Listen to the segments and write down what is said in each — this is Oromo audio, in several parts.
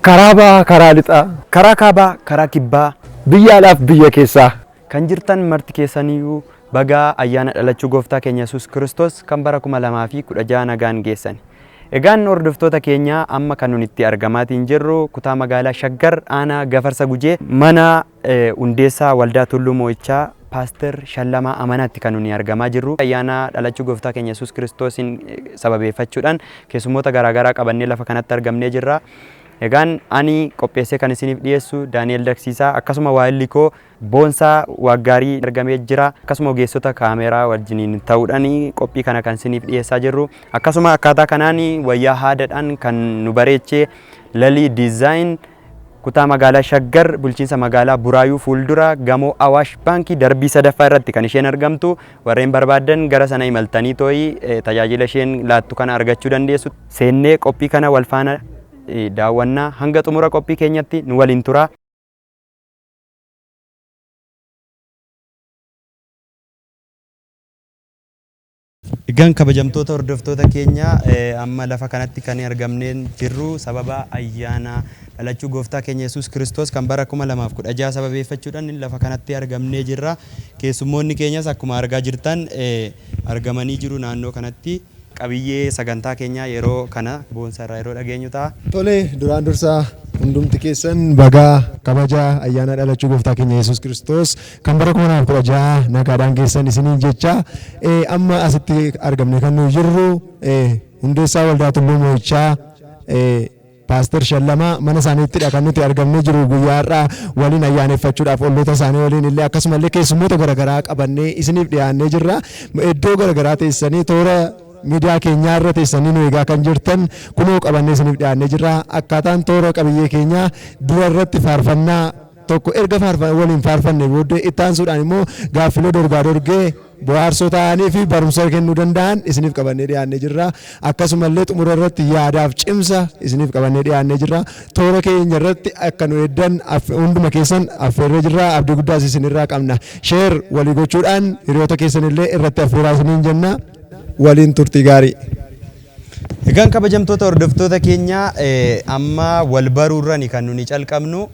Karaa bahaa, karaa lixaa, karaa kaabaa, karaa kibbaa, biyya alaaf biyya keessaa kan jirtan marti keessaniyyuu bagaa ayyaana dhalachuu gooftaa keenya Yesuus Kiristoos kan bara 2016 nagaan geessan. Egaan hordoftoota keenya amma kan nuti itti argamaatiin jirru kutaa magaalaa Shaggar aanaa Gafarsa Gujee mana hundeessaa waldaa Tulluu Mo'ichaa Paaster Shallamaa Amanaatti kan nuti argamaa jirru. Ayyaana dhalachuu gooftaa keenya Yesuus Kiristoosin sababeeffachuudhaan keessummoota garaagaraa qabannee lafa kanatti argamnee jirra. Egaan ani qopheessee kan isiniif dhiyeessu Daani'el Daksiisaa akkasuma waa'illi koo Boonsaa Waggaarii argamee jira. Akkasuma ogeessota kaameeraa wajjiniin ta'uudhaan qophii kana kan isiniif dhiyeessaa jirru. Akkasuma akkaataa kanaan wayyaa haadaadhaan kan nu bareechee Lalii Diizaayin kutaa magaalaa Shaggar bulchiinsa magaalaa Buraayuu fuuldura gamoo Awaash Baankii darbii sadaffaa irratti kan isheen argamtu. Warreen barbaadan gara sana imaltanii tooyi tajaajila isheen laattu kana argachuu dandeessu. Seennee qophii kana wal faana daawwannaa hanga xumura qophii keenyatti nu waliin tura. Egaan kabajamtoota hordoftoota keenya amma lafa kanatti kan argamnee jirru sababa ayyaana dhalachuu gooftaa keenya Yesuus Kiristoos kan bara 2016 sababeeffachuudhaan lafa kanatti argamnee jirra. Keessummoonni keenyas akkuma argaa jirtan argamanii jiru naannoo kanatti. Qabiyyee sagantaa keenya yeroo kana Boonsaa irraa yeroo dhageenyu ta'a. Tole duraan dursaa hundumti keessan bagaa kabaja ayyaana dhalachuu gooftaa keenya Yesuus Kiristoos kan bara 2016 nagaadhaan geessan isiniin jecha amma asitti argamne kan nuyi jirru hundeessaa waldaa Tulluu Mo'ichaa Paaster Shallamaa mana isaaniittidha kan nuti argamne jiru. Guyyaa har'aa waliin ayyaaneffachuudhaaf olloota isaanii waliin illee akkasumallee keessummoota garaagaraa qabannee isiniif dhiyaannee jirra. Iddoo garaagaraa teessanii toora miidiyaa keenyaa irra teessanii nu eegaa kan jirtan kunoo qabannee isiniif dhiyaannee jirra. Akkaataan toora qabiyyee keenyaa dura irratti faarfannaa tokko erga waliin faarfanne booddee itti aansuudhaan immoo gaaffilee dorgaa dorgee bohaarsoo ta'anii fi barumsa kennuu danda'an isiniif qabannee dhiyaannee jirra. Akkasumallee xumura irratti yaadaaf cimsa isiniif qabannee dhiyaannee jirra. Toora keenya irratti akka nu eeddan hunduma keessan affeerree jirra. Abdii guddaas isinirraa qabna. Sheer walii gochuudhaan hiriyoota keessan illee irratti affeeraa isiniin jenna. Waliin turtii gaarii. Egaan kabajamtoota hordoftoota keenya amma wal baruurraan kan nuti calqabnu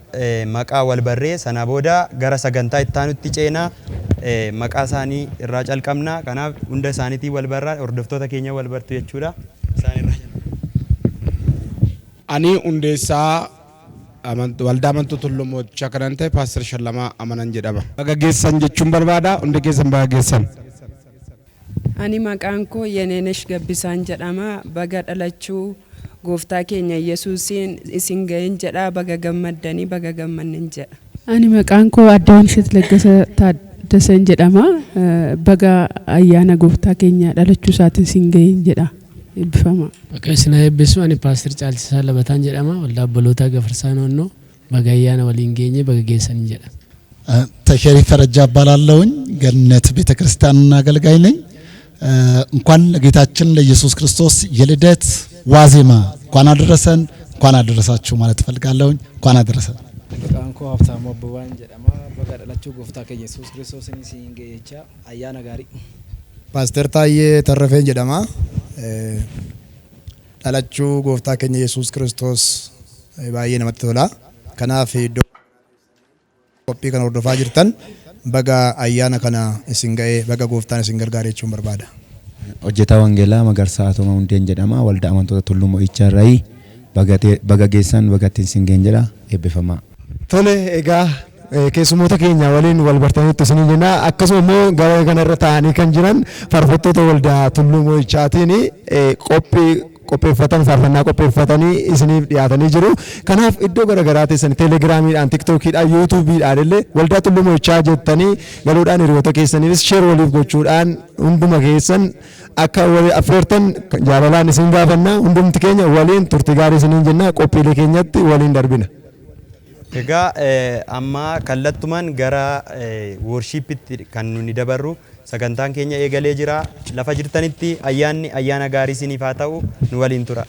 maqaa wal barree sana booda gara sagantaa itti aanutti ceenaa maqaa isaanii irraa calqabna. Kanaaf hunda isaaniitii wal barraa hordoftoota keenya wal bartu jechuudha. Ani hundeessaa waldaa amantuu Tulluu Mo'ichaa kan ta'e Paaster Shallamaa Amanan jedhama. Baga geessan jechuun barbaada. Hundi keessan baga geessan. Ani maqaan koo Yeneenesh Gabbisaan jedhama. Baga dhalachuu gooftaa keenya Yesuusiin isin ga'een jedha. Baga gammaddanii baga gammannin jedha. Ani maqaan koo Addaanishit Laggasa Taaddasan jedhama. Baga ayyaana gooftaa keenya dhalachuu isaatiin isin ga'een jedha. Eebbifama. Bakka isin eebbisu ani Paaster Caalchisaa Labataan jedhama. Waldaa Obboloota Gafarsaa Noonnoo baga ayyaana waliin geenye baga geessanii jedha. Tasheerii Farajaa እባላለሁኝ ገነት ቤተክርስቲያንና አገልጋይ ነኝ። እንኳን ለጌታችን ለኢየሱስ ክርስቶስ የልደት ዋዜማ እንኳን አደረሰን እንኳን አደረሳችሁ ማለት ፈልጋለሁኝ። እንኳን አደረሰን። Maqaan koo Habtaamuu Abbabaan jedhama. Baga dhalachuu gooftaa keenya Yesuus Kiristoosiin isin ga'eecha ayyaana gaarii. Paaster Taayyee Tarrafeen jedhama. Dhalachuu gooftaa keenya Yesuus Kiristoos baay'ee namatti tola. Kanaaf iddoo qophii kana hordofaa jirtan baga ayyaana kana isin ga'ee baga gooftaan isin gargaare jechuun barbaada. Hojjetaa Wangeelaa Magarsaa Atoma Hundeen jedhama. Waldaa amantoota Tulluu Mo'ichaa irraa baga geessan baga isin ga'een jedha. Eebbifamaa. Tole egaa keessummoota keenya waliin wal bartanitti isin jenna. Akkasuma immoo gara kanarra taa'anii kan jiran faarfattoota waldaa Tulluu Mo'ichaatiin qopheeffatan faarfannaa qopheeffatanii isiniif dhiyaatanii jiru. Kanaaf iddoo garaagaraa teessanii teelegiraamiidhaan, tiktookiidhaan, yuutuubiidhaan illee waldaa Tulluu Mo'ichaa jettanii galuudhaan hiriyoota keessaniifis sheer waliif gochuudhaan hunduma keessan akka walii affeertan jaalalaan isin gaafanna. Hundumti keenya waliin turtii gaarii isiniin jenna. Qophiilee keenyatti waliin darbina. Egaa amma kallattumaan gara worshiipitti kan nuti dabarru sagantaan keenya eegalee jira. Lafa jirtanitti ayyaana gaarii isiniif haa ta'u nu waliin tura.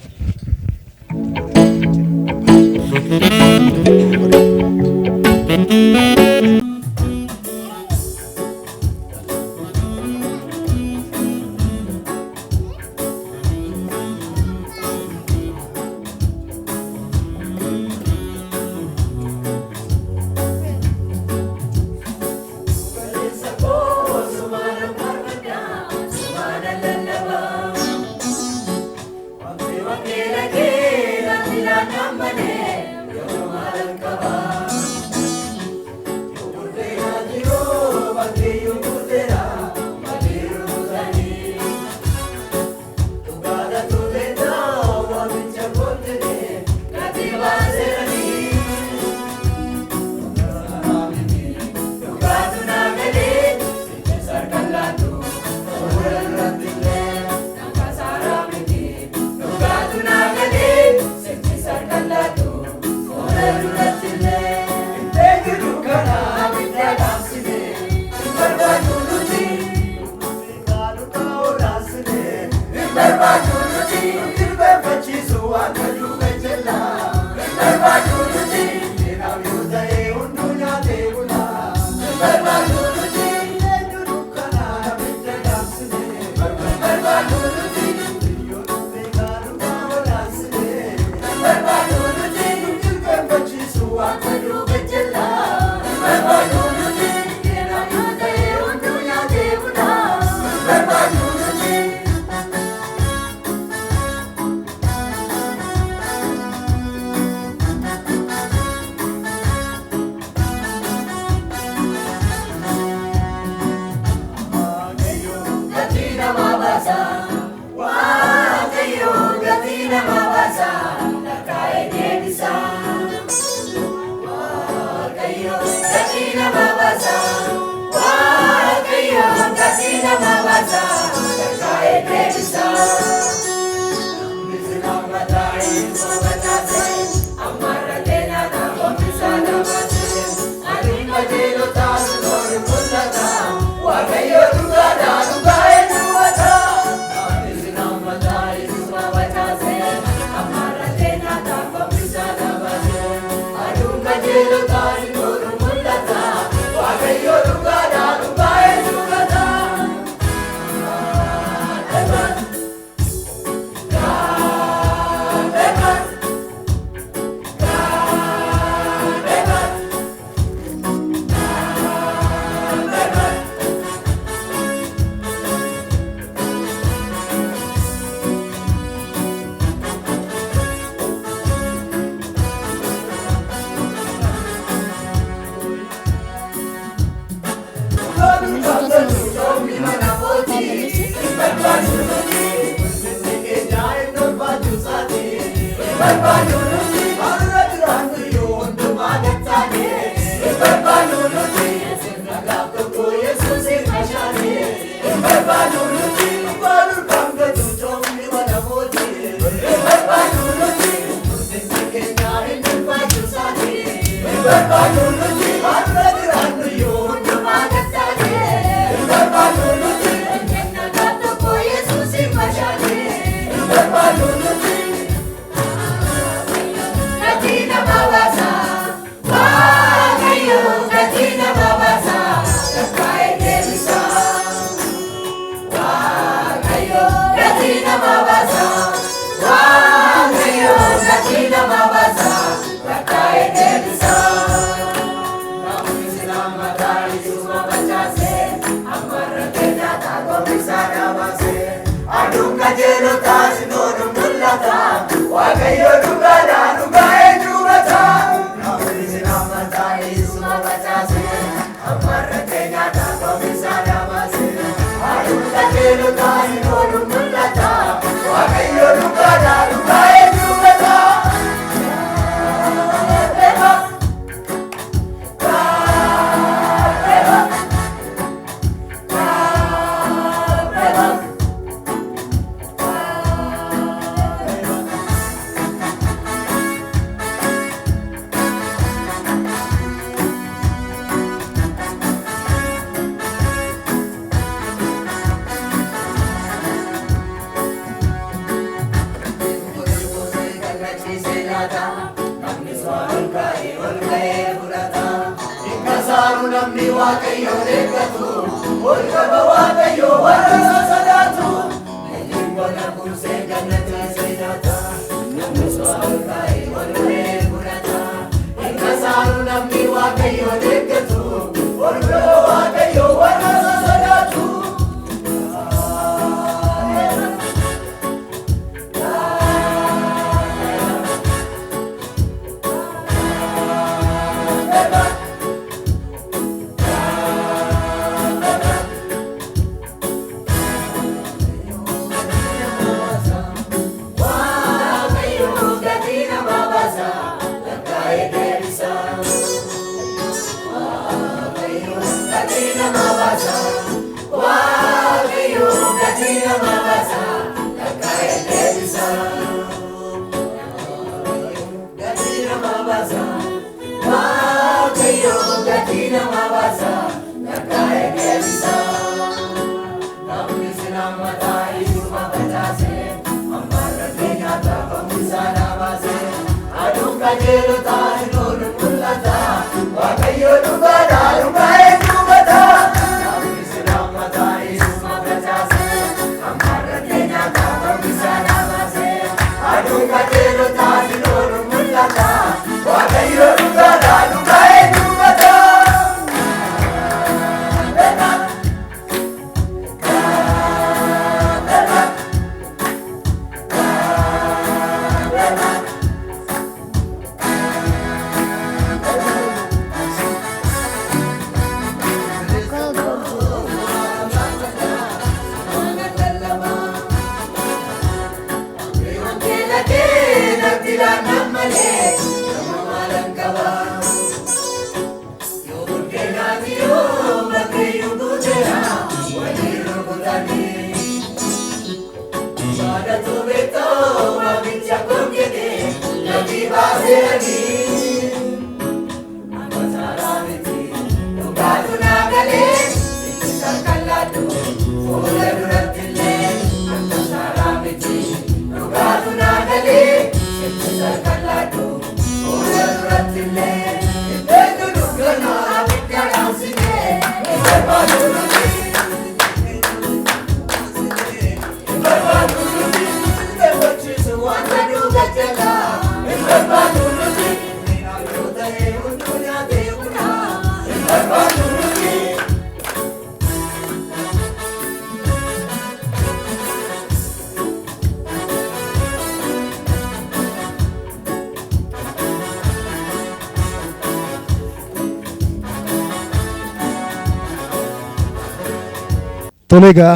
Tole egaa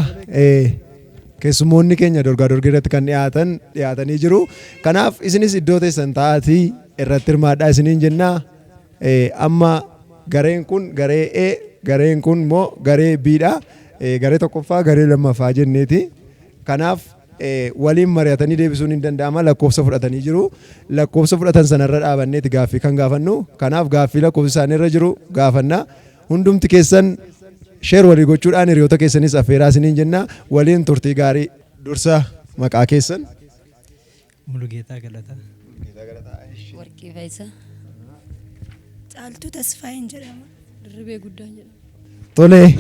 keessummoonni keenya dorgaa dorgii irratti kan dhiyaatanii jiru. Kanaaf isinis iddoo teessan taa'atii irratti hirmaadhaa isiniin jennaa. Amma gareen kun garee A, gareen kun immoo garee B dha. Garee tokkoffaa, garee lammaffaa jenneeti. Kanaaf waliin mari'atanii deebisuun hin danda'ama. Lakkoofsa fudhatanii jiru. Lakkoofsa fudhatan sanarra dhaabanneeti gaaffii kan gaafannu. Kanaaf gaaffii lakkoofsi isaaniirra jiru gaafannaa. Hundumti keessan sheer walii gochuudhaan hiriyoota keessanis affeeraa isiniin jenna. Waliin turtii gaarii. Dursa maqaa keessan. Mulugeetaa Galataa. Warqii Faayisaa. Caaltuu Tasfaayin jedhama. Dirribee Guddaan jedhama. Tole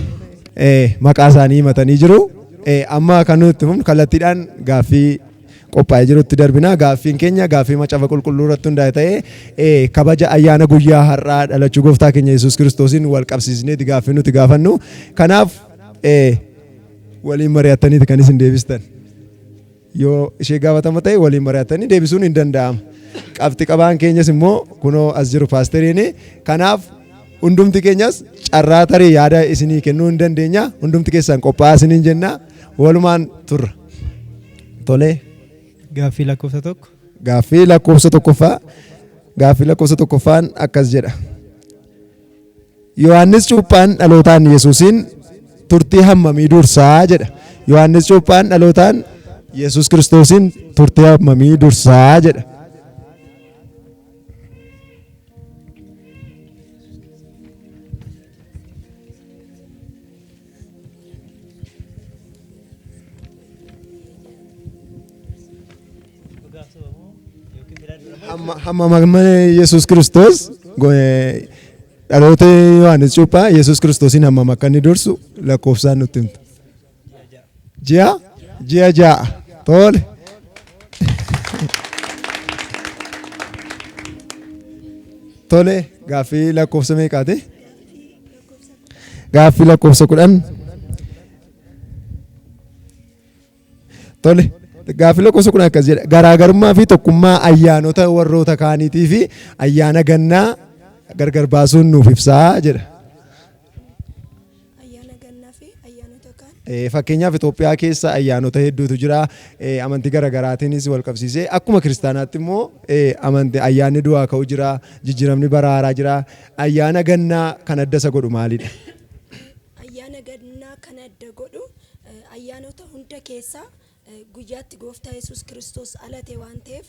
maqaa isaanii himatanii jiru. Amma kan nuti himnu kallattiidhaan gaaffii qophaa'ee jirutti darbina. Gaaffiin keenya gaaffii macaafa qulqulluu irratti hundaa'e ta'ee kabaja ayyaana guyyaa har'aa dhalachuu gooftaa keenya Yesuus Kiristoosiin wal qabsiisneeti gaaffii nuti gaafannu. Kanaaf waliin mari'attaniiti kan isin deebistan. Yoo ishee gaafatama ta'e waliin mari'attanii deebisuun hin danda'ama. Qabxi qabaan keenyas immoo kunoo as jiru paasteriini. Kanaaf hundumti keenyas carraa tarii yaada isinii kennuu hin dandeenya. Hundumti keessan qophaa'aa isiniin jenna. Walumaan turra. Tole. Gaaffii lakkoofsa tokko. Gaaffii lakkoofsa tokkoffaa. Gaaffii lakkoofsa tokkoffaan akkas jedha. Yohaannis Cuuphaan dhalootaan Yesuusiin turtii hammamii dursaa jedha. Yohaannis Cuuphaan dhalootaan Yesuus Kiristoosiin turtii hammamii dursaa jedha. Hamma Yesuus Kiristoos dhaloota Yohaannis Cuuphaa Yesuus Kiristoosiin hammam akka inni dursu lakkoofsaan nutti himta. Ji'a ja'a. Tole. Tole gaaffii lakkoofsa meeqaati? Gaaffii lakkoofsa 10. Tole. Gaaffii lakkoofsa 10 akkas jedha. Garaagarummaa fi tokkummaa ayyaanota warroota kaaniitii fi ayyaana gannaa gargar baasuun nuuf ibsaa jedha. Fakkeenyaaf Itoophiyaa keessa ayyaanota hedduutu jira. Amantii garaagaraatiinis wal qabsiisee akkuma kiristaanaatti immoo ayyaanni du'aa ka'u jira, jijjiiramni bara haaraa jira. Ayyaana gannaa kan adda isa godhu maalidha? Ayyaana gannaa kan adda godhu ayyaanota hunda keessaa guyyaatti gooftaa Yesuus Kiristoos alate waan ta'eef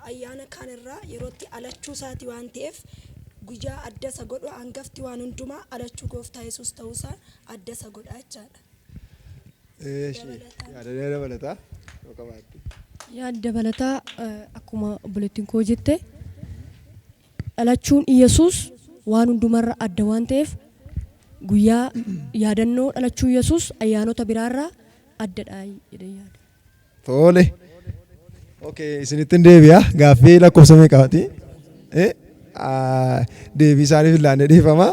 ayyaana kanarraa yerootti alachuu isaati waan ta'eef guyyaa adda isa godhu hangafti waan hundumaa dhalachuu gooftaa Yesuus ta'uusaa adda isa godha jechaadha. Yaada dabalataa yoo qabaatte. Yaada dabalataa akkuma obboleettiin koo jette dhalachuun Yesuus waan hundumarra adda waan ta'eef guyyaa yaadannoo dhalachuu Yesuus ayyaanota biraarraa addadha jedhee yaada. Tole. Okay, isinittiin deebi'a. Gaaffii lakkoofsa meeqaati? Deebii isaaniif ilaallee dhiifama.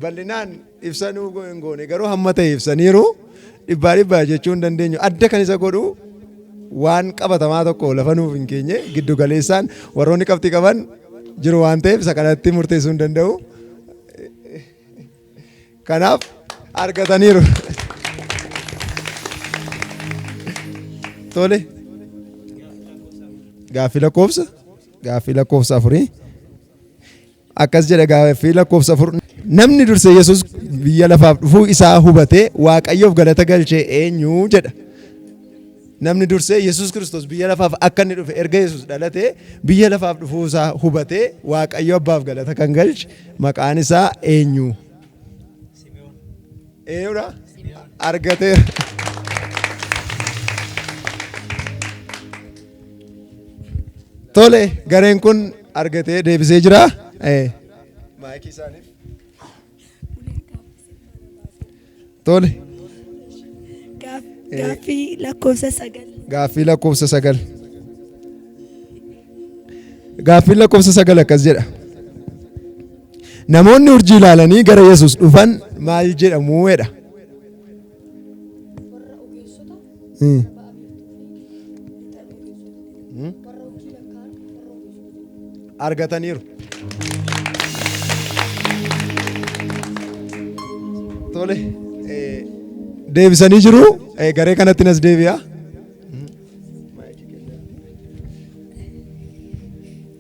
Bal'inaan ibsanuu hin goone garuu hamma ta'e ibsaniiru dhibbaa jechuu hin dandeenyu. Adda kan isa godhu waan qabatamaa tokko lafa nuuf hin keenye giddu galeessaan warroonni qabxii qaban jiru waan ta'eef isa kanatti murteessuu hin danda'u. Kanaaf argataniiru. Tole. Gaaffii lakkoofsa afurii. Akkas jedha gaaffii lakkoofsa afur. Namni dursee Yesuus biyya lafaaf dhufuu isaa hubatee Waaqayyoof galata galchee eenyu jedha. Namni dursee Yesuus Kiristoos biyya lafaaf akka inni dhufe erga Yesuus dhalatee biyya lafaaf dhufuu isaa hubatee Waaqayyo abbaaf galata kan galche maqaan isaa eenyu? Eenyudha? Argateera. Tole, gareen kun argatee deebisee jira. Maayikii isaaniif. Tole. Gaaffii lakkoofsa 9. Gaaffii lakkoofsa 9. Gaaffii lakkoofsa 9 akkas jedha. Namoonni urjii ilaalanii gara Yesuus dhufan maal jedhamu jedha. Argataniiru. Tole. Deebisanii jiru. Garee kanatti nas deebi'a.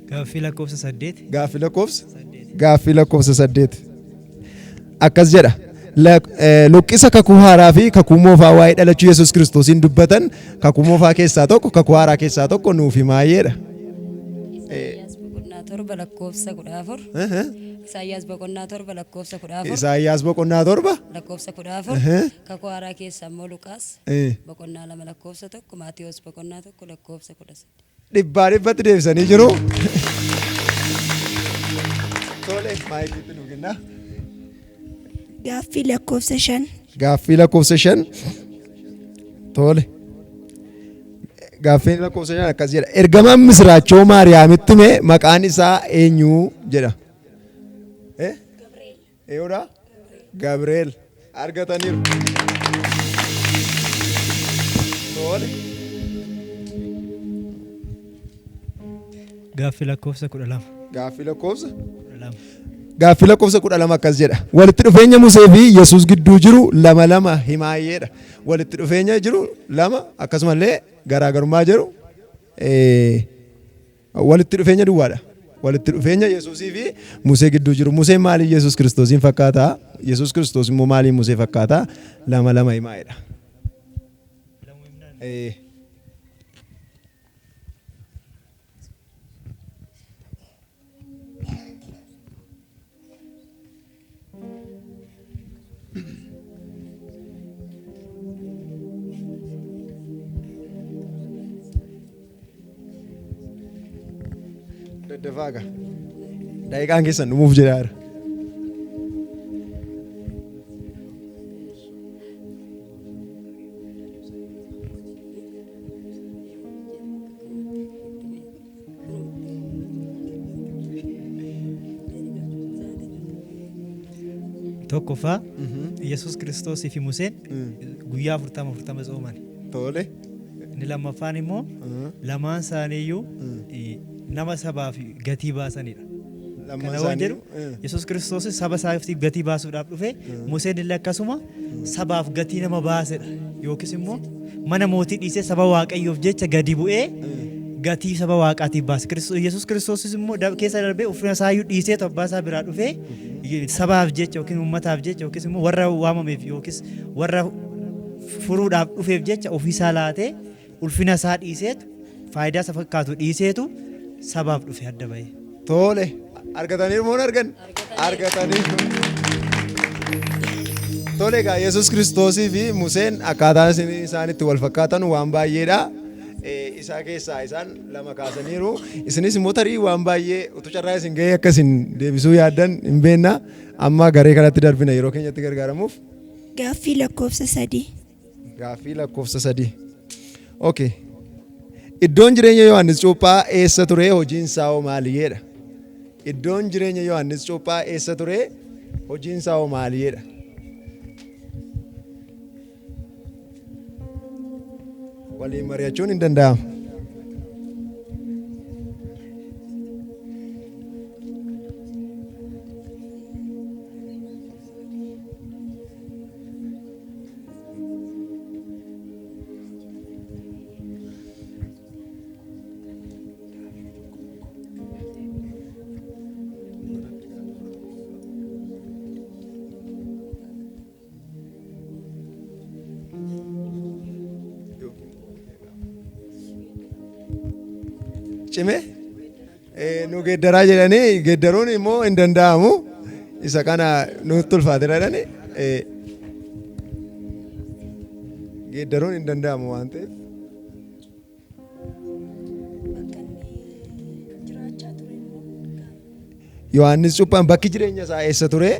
Gaaffii lakkoofsa 8. Gaaffii lakkoofsa 8. Akkas jedha. Luqqisa kakuu haaraa fi kakuu moofaa waa'ee dhalachuu Yesuus Kiristoosiin dubbatan kakuu moofaa keessaa tokko kakuu haaraa keessaa tokko nuuf himaayyeedha. Torba lakkoofsa 14. Isaayyaas boqonnaa 7 lakkoofsa 14. Isaayyaas boqonnaa 7 lakkoofsa 14. Kakuu haaraa keessa immoo Luqaas boqonnaa 2 lakkoofsa 1. Maatiyos boqonnaa 1 lakkoofsa 18. Dhibbatti deebisanii jiru. Tole maayikiitti nu kenna. Gaaffii lakkoofsa 5. Gaaffii lakkoofsa 5. Tole. Gaaffii lakkoofsa 5 akkas jedha. Ergamaan misiraachoo Maariyaamitti hime maqaan isaa eenyu jedha. Eenyudha? Gabriel. Argataniiru. Tole. Gaaffii lakkoofsa 12. Gaaffii lakkoofsa 12 akkas jedha. Walitti dhufeenya Musee fi Yesuus gidduu jiru lama himaayyeedha. Walitti dhufeenya jiru lama akkasumallee garaagarummaa jiru walitti dhufeenya duwwaadha. Walitti dhufeenya Yesuusii fi Musee gidduu jiru. Museen maaliif Yesuus Kiristoosiin fakkaata? Yesuus Kiristoos immoo maaliif Musee fakkaata? Lama himaayyeedha. Daddafaaga. Daqiiqaan keessan dhumuuf jedhaara. Tokkoffaa Yesuus Kiristoosii fi Museen guyyaa 40 tsooman. Tole. Inni lammaffaan immoo lamaan isaaniiyyuu nama sabaaf gatii baasanidha. Kana waan jedhu Yesuus Kiristoos saba isaaf gatii baasuudhaaf dhufe Museen illee akkasuma sabaaf gatii nama baasedha. Yookiis immoo mana mootii dhiisee saba Waaqayyoof jecha gadi bu'ee gatii saba Waaqaatiif baase. Yesuus Kiristoos immoo keessa darbee ufina isaayyuu dhiisee abbaa isaa biraa dhufee sabaaf jecha yookiin uummataaf jecha yookiis immoo warra waamameef yookiis warra furuudhaaf dhufeef jecha ofiisaa laatee ulfina isaa dhiiseetu faayidaa isa fakkaatu dhiiseetu sabaaf dhufe adda bahee. Tole Argataniiru moo argan? Argataniiru. Tole egaa Yesuus Kiristoosii fi Museen akkaataan isaanitti wal fakkaatan waan baay'eedha. Isaa keessaa isaan lama kaasaniiru. Isinis immoo tarii waan baay'ee utuu carraa isin gahee akka isin deebisuu yaaddan hin beekna. Amma garee kanatti darbina yeroo keenyatti gargaaramuuf. Gaaffii lakkoofsa 3. Gaaffii lakkoofsa 3. Okay. Iddoon jireenya Yohaannis Cuuphaa eessa ture? Hojiin isaa hoo maaliidha? Iddoon jireenya Yohaannis Cuuphaa eessa ture? Hojiin isaa hoo maaliidha? Waliin mari'achuun hin danda'amu. Cime nu geeddaraa jedhanii geeddaruun immoo hin danda'amu. Isa kana nutti ulfaatira jedhanii geeddaruun hin danda'amu waan ta'eef. Yohaannis Cuuphaan bakki jireenya isaa eessa ture?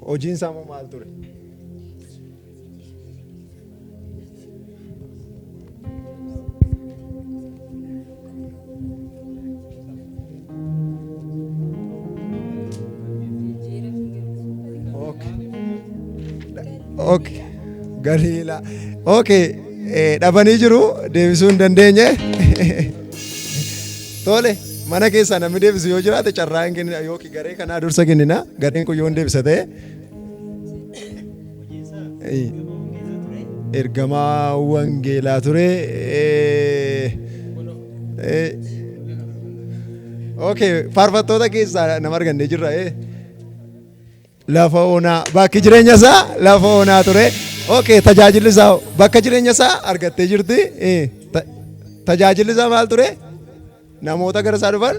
Hojiin isaa immoo maal ture? Okay. Galiila. Okay. Dhabanii jiru deebisuu hin dandeenye. Tole mana keessaa namni deebisu yoo jiraate carraa hin kennina yookiin garee kanaa dursa kennina. Gareen kun yoo hin deebisa ta'e. Ergamaa wangeelaa ture. Okay. Faarfattoota keessaa nama argannee jirra. Lafa onaa bakki jireenya isaa lafa onaa ture. Okay, tajaajilli isaa bakka jireenya isaa argattee jirti. Tajaajilli isaa maal ture? Namoota gara isaa dhufan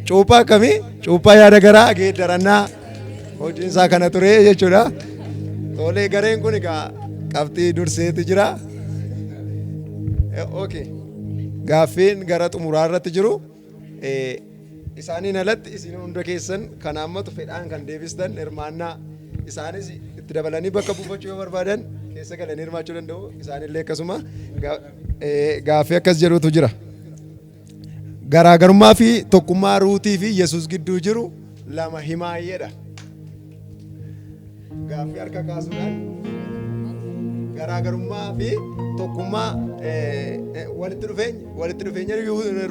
cuuphaa akkamii? Cuuphaa yaada garaa geeddarannaa hojiin isaa kana ture jechuudha. Tolee gareen kun egaa qabxii durseetu jira. Okay. Gaaffiin gara xumuraa irratti jiru. Isaaniin alatti isin hunda keessan kan hammatu fedhaan kan deebistan hirmaannaa isaanis itti dabalanii bakka buufachuu yoo barbaadan keessa galanii hirmaachuu danda'u. Isaanillee akkasuma gaaffii akkas jedhutu jira. Garaagarummaa fi tokkummaa Ruutii fi Yesuus gidduu jiru lama himaayyeedha. Gaaffii harka kaasuudhaan garaagarummaa fi tokkummaa walitti dhufeenya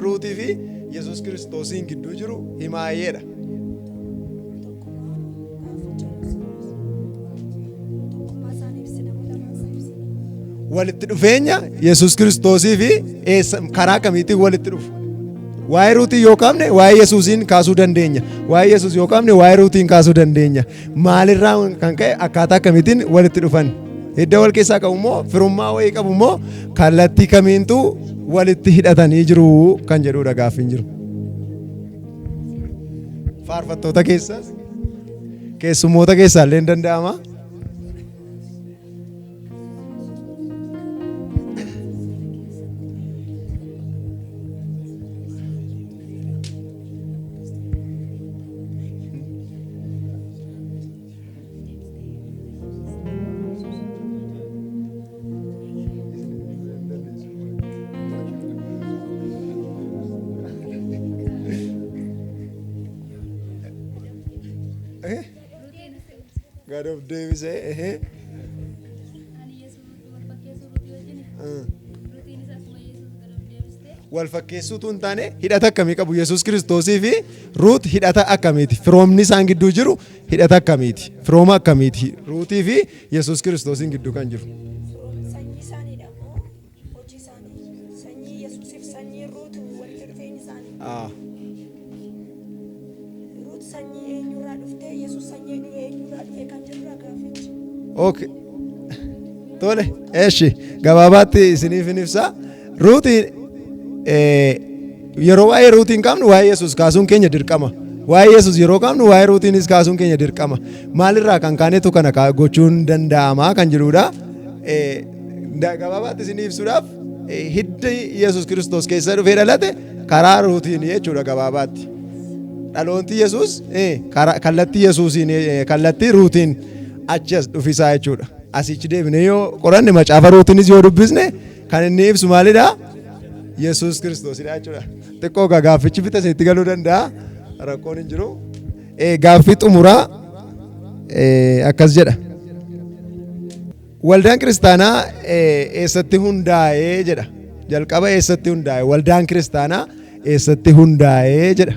Ruutii fi Yesuus Kiristoosiin gidduu jiru himaayyeedha. Walitti dhufeenya Yesuus Kiristoosii fi karaa kamiitiin walitti dhufu? Waa'ee Ruutii yoo qabne waa'ee Yesuusiin kaasuu dandeenya. Waa'ee Yesuus yoo qabne waa'ee Ruutiin kaasuu dandeenya. Maalirraa kan ka'e akkaataa akkamiitiin walitti dhufan? Hidda wal keessaa qabu immoo firummaa wayii qabu immoo kallattii kamiintu walitti hidhatanii jiru kan jedhudha gaaffiin jiru. Faarfattoota keessaas keessummoota keessaa illee hin danda'ama. God of Davis, wal fakkeessuutu hin taane hidhata akkamii qabu Yesuus Kiristoosii fi Ruut hidhata akkamiiti? Firoomni isaan gidduu jiru hidhata akkamiiti? Firooma akkamiiti? Ruutii fi Yesuus Kiristoosiin gidduu kan jiru. Sanyii isaaniidha moo hojii isaanii? Sanyii Yesuusiif sanyii Ruut walitti dhufeenyi isaanii. Ruut sanyii eenyurraa dhuftee Yesuus sanyii eenyurraa dhufee kan jirudha gaaffichi. Okay. Tole, eeshi gabaabaatti isiniif hin ibsa. Ruutiin yeroo waa'ee ruutiin qabnu waa'ee Yesuus kaasuun keenya dirqama. Waa'ee Yesuus yeroo qabnu waa'ee ruutiinis kaasuun keenya dirqama. Maalirraa kan kaanetu kana gochuun danda'ama kan jedhudha. Gabaabaatti isin ibsuudhaaf hiddi Yesuus Kiristoos keessa dhufee dhalate karaa ruutiinii jechuudha gabaabaatti. Dhaloonti Yesuus kallattii Yesuusiin kallattii ruutiin achi as dhufisaa jechuudha. Asichi deebinee yoo qoranne macaafa ruutiinis yoo dubbisne kan inni ibsu maalidha? Yesuus Kiristoosidha jechuudha. Xiqqoo gaaffichi bifa itti galuu danda'a. Rakkoon hin jiru. Gaaffii xumuraa akkas jedha. Waldaan kiristaanaa eessatti hundaa'ee jedha. Jalqaba eessatti hundaa'e? Waldaan kiristaanaa eessatti hundaa'ee jedha.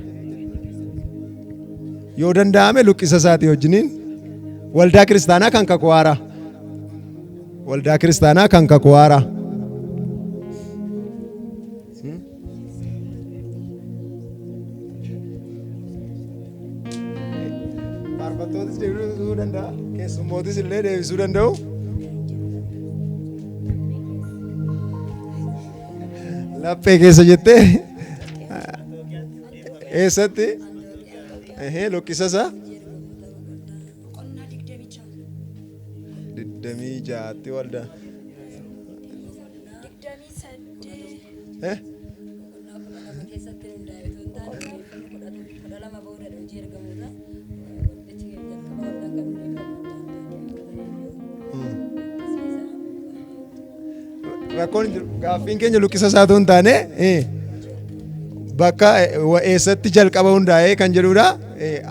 Yoo danda'ame luqqisa isaatii wajjiniin waldaa kiristaanaa kan Kakuwaaraa. Waldaa kiristaanaa kan Kakuwaaraa. Faarfattootis deebisuu danda'a. Keessummootis illee deebisuu danda'u. Laphee keessa jettee eessatti luqqisa isaa 26tti waldaa. Rakkoon gaaffiin keenya luqqisa isaatu hin taane bakka eessatti jalqaba hundaa'ee kan jedhudha.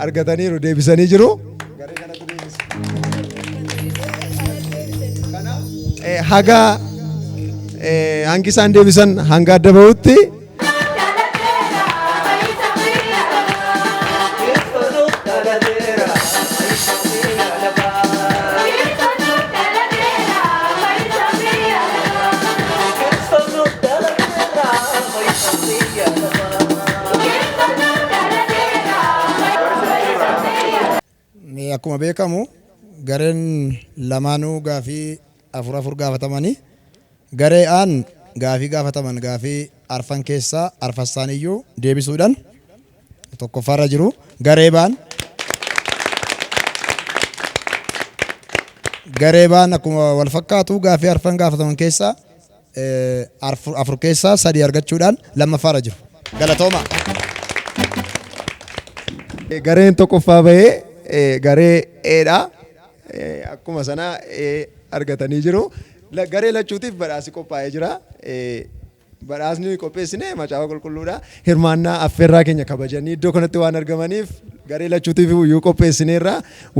Argataniiru deebisanii jiru. Haga hangi isaan deebisan hanga adda bahutti akkuma beekamu gareen lamaanuu gaafii afur gaafatamanii garee aan gaafii gaafataman gaafii arfan keessaa arfassaan iyyuu deebisuudhaan tokkoffaarra jiru. Garee baan akkuma wal fakkaatu gaafii arfan gaafataman keessaa afur keessaa 3 argachuudhaan lammaffaarra jiru. Galatooma. Gareen tokkoffaa bahee garee eedha. Akkuma sana argatanii jiru. Garee lachuutiif badhaasi qophaa'ee jira. Badhaasni qopheessine macaafa qulqulluudha. Hirmaannaa affeerraa keenya kabajanii iddoo kanatti waan argamaniif garee lachuutiif iyyuu qopheessineerra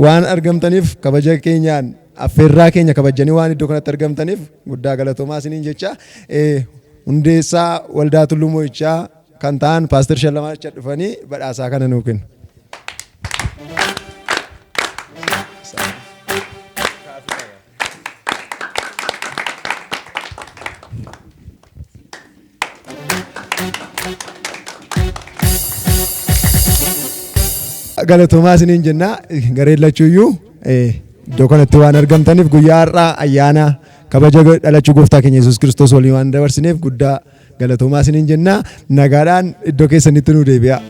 waan argamtaniif kabaja keenyaan affeerraa keenya kabajanii waan iddoo kanatti argamtaniif guddaa galatoomaa isiniin jecha hundeessaa waldaa Tulluu Mo'ichaa kan ta'an Paaster Shallamaa dhufanii badhaasaa kana nuu kennu. Galatoomaa isiniin jenna. Gareen lachuuyyuu iddoo kanatti waan argamtaniif guyyaa har'aa ayyaana kabaja dhalachuu gooftaa keenya Yesuus Kiristoos waliin waan dabarsineef guddaa galatoomaa isiniin jenna. Nagaadhaan iddoo keessanitti nu deebi'a.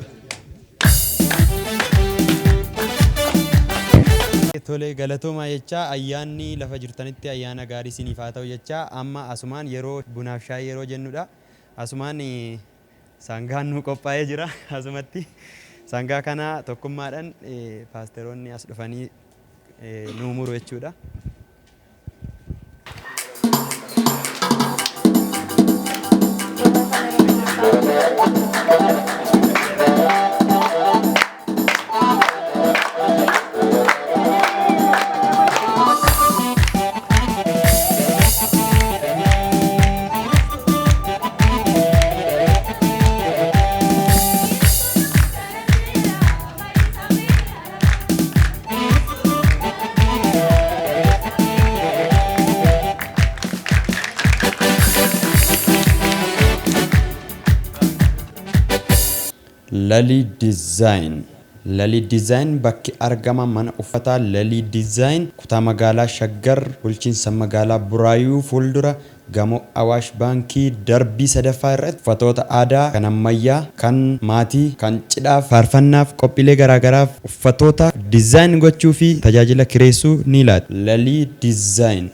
Tole galatoomaa jecha ayyaanni lafa jirtanitti ayyaana gaarii isiniif haa ta'u jecha amma asumaan yeroo bunaaf shaayii yeroo jennudha. Asumaan sangaan nu qophaa'ee jira asumatti. Sangaa kana tokkummaadhaan paasteroonni as dhufanii nu muru jechuudha. Lali Design Lalii Diizaayin bakki argama mana uffataa Lalii Diizaayin kutaa magaalaa Shaggar bulchiinsa magaalaa Buraayuu fuuldura gamoo Awaash Baankii darbii sadaffaa irratti uffatoota aadaa kan ammayyaa kan maatii kan cidhaaf faarfannaaf qophiilee garaagaraaf uffatoota diizaayin gochuu fi tajaajila kireessuu ni laata. Lalii Diizaayin.